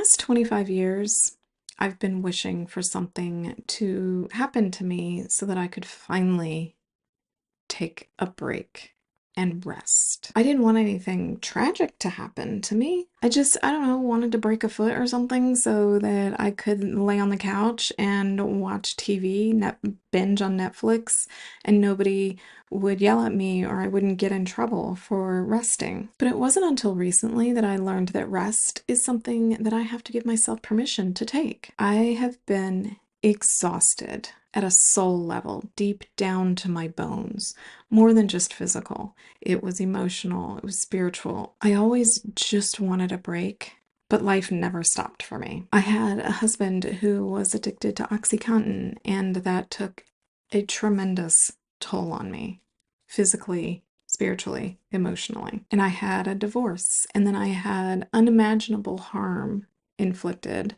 past 25 years, I've been wishing for something to happen to me so that I could finally take a break and rest. I didn't want anything tragic to happen to me. I don't know, wanted to break a foot or something so that I could lay on the couch and watch TV, binge on Netflix, and nobody would yell at me or I wouldn't get in trouble for resting. But it wasn't until recently that I learned that rest is something that I have to give myself permission to take. I have been exhausted at a soul level, deep down to my bones, more than just physical. It was emotional, it was spiritual. I always just wanted a break, but life never stopped for me. I had a husband who was addicted to OxyContin, and that took a tremendous toll on me, physically, spiritually, emotionally. And I had a divorce, and then I had unimaginable harm inflicted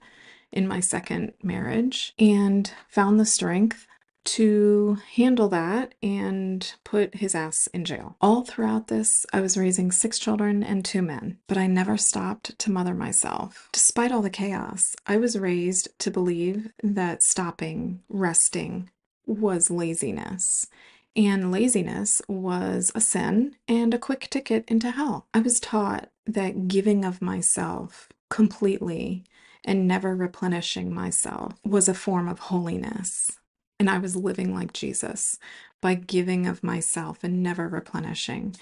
in my second marriage and found the strength to handle that and put his ass in jail. All throughout this, I was raising 6 children and 2 men, but I never stopped to mother myself. Despite all the chaos, I was raised to believe that stopping, resting, was laziness. And laziness was a sin and a quick ticket into hell. I was taught that giving of myself completely and never replenishing myself was a form of holiness. And I was living like Jesus by giving of myself and never replenishing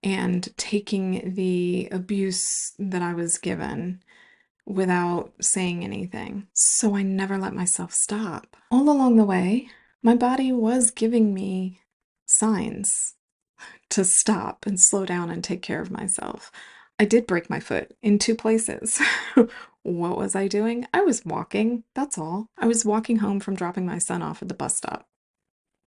and taking the abuse that I was given without saying anything. So I never let myself stop. All along the way, my body was giving me signs to stop and slow down and take care of myself. I did break my foot in 2 places. What was I doing? I was walking, that's all. I was walking home from dropping my son off at the bus stop.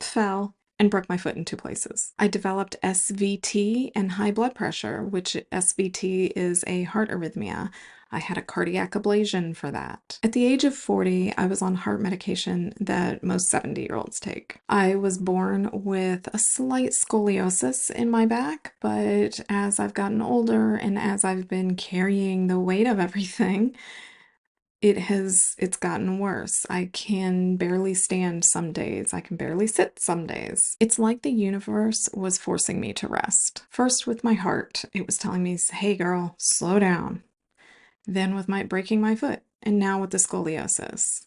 Fell and broke my foot in 2 places. I developed SVT and high blood pressure, which SVT is a heart arrhythmia. I had a cardiac ablation for that. At the age of 40, I was on heart medication that most 70-year-olds take. I was born with a slight scoliosis in my back, but as I've gotten older and as I've been carrying the weight of everything, it's gotten worse. I can barely stand some days. I can barely sit some days. It's like the universe was forcing me to rest. First with my heart, it was telling me, hey girl, slow down. Then with my breaking my foot, and now with the scoliosis.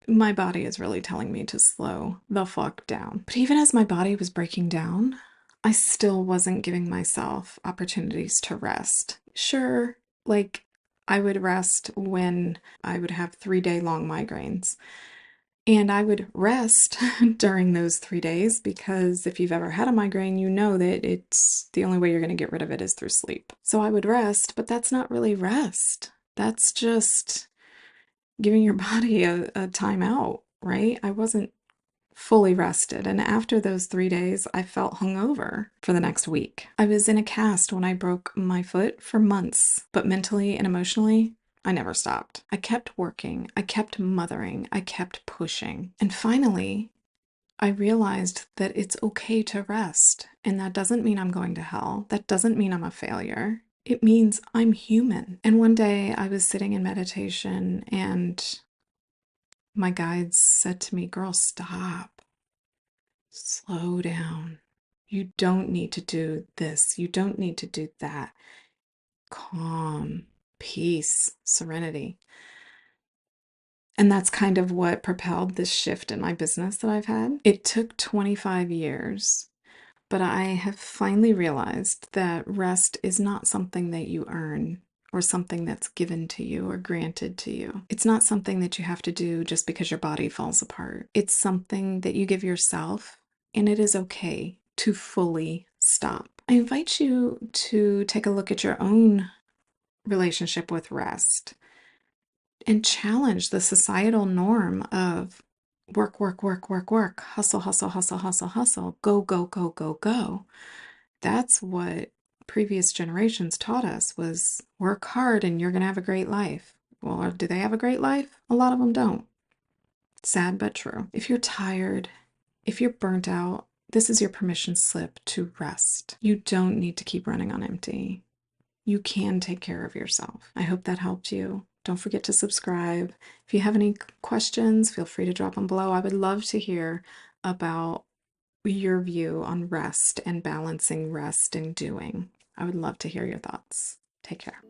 My body is really telling me to slow the fuck down. But even as my body was breaking down, I still wasn't giving myself opportunities to rest. Sure, like I would rest when I would have 3-day long migraines. And I would rest during those 3 days because if you've ever had a migraine, you know that it's the only way you're going to get rid of it is through sleep. So I would rest, but that's not really rest. That's just giving your body a time out, right? I wasn't fully rested. And after those 3 days, I felt hungover for the next week. I was in a cast when I broke my foot for months, but mentally and emotionally, I never stopped. I kept working, I kept mothering, I kept pushing. And finally, I realized that it's okay to rest. And that doesn't mean I'm going to hell. That doesn't mean I'm a failure. It means I'm human. And one day I was sitting in meditation and my guides said to me, girl, stop. Slow down. You don't need to do this. You don't need to do that. Calm, peace, serenity. And that's kind of what propelled this shift in my business that I've had. It took 25 years, but I have finally realized that rest is not something that you earn or something that's given to you or granted to you. It's not something that you have to do just because your body falls apart. It's something that you give yourself, and it is okay to fully stop. I invite you to take a look at your own relationship with rest and challenge the societal norm of work, work, work, work, work, hustle, hustle, hustle, hustle, hustle, go, go, go, go, go. That's what previous generations taught us was work hard and you're going to have a great life. Well, do they have a great life? A lot of them don't. Sad but true. If you're tired, if you're burnt out, this is your permission slip to rest. You don't need to keep running on empty. You can take care of yourself. I hope that helped you. Don't forget to subscribe. If you have any questions, feel free to drop them below. I would love to hear about your view on rest and balancing rest and doing. I would love to hear your thoughts. Take care.